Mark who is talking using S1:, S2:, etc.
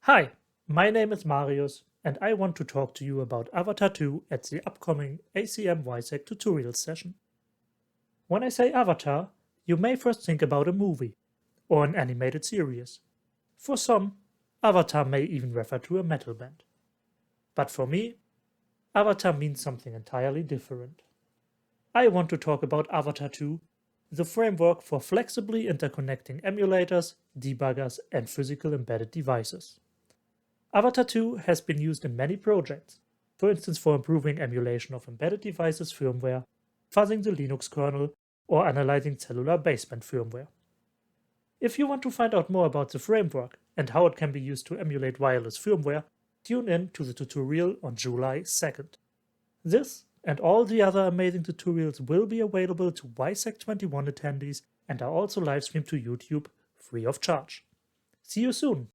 S1: Hi, my name is Marius, and I want to talk to you about Avatar 2 at the upcoming ACM WiSec tutorial session. When I say Avatar, you may first think about a movie or an animated series. For some, Avatar may even refer to a metal band. But for me, Avatar means something entirely different. I want to talk about Avatar 2, the framework for flexibly interconnecting emulators, debuggers, and physical embedded devices. Avatar 2 has been used in many projects, for instance for improving emulation of embedded devices firmware, fuzzing the Linux kernel, or analyzing cellular baseband firmware. If you want to find out more about the framework and how it can be used to emulate wireless firmware, tune in to the tutorial on July 2nd. This and all the other amazing tutorials will be available to WiSec 21 attendees and are also live streamed to YouTube free of charge. See you soon!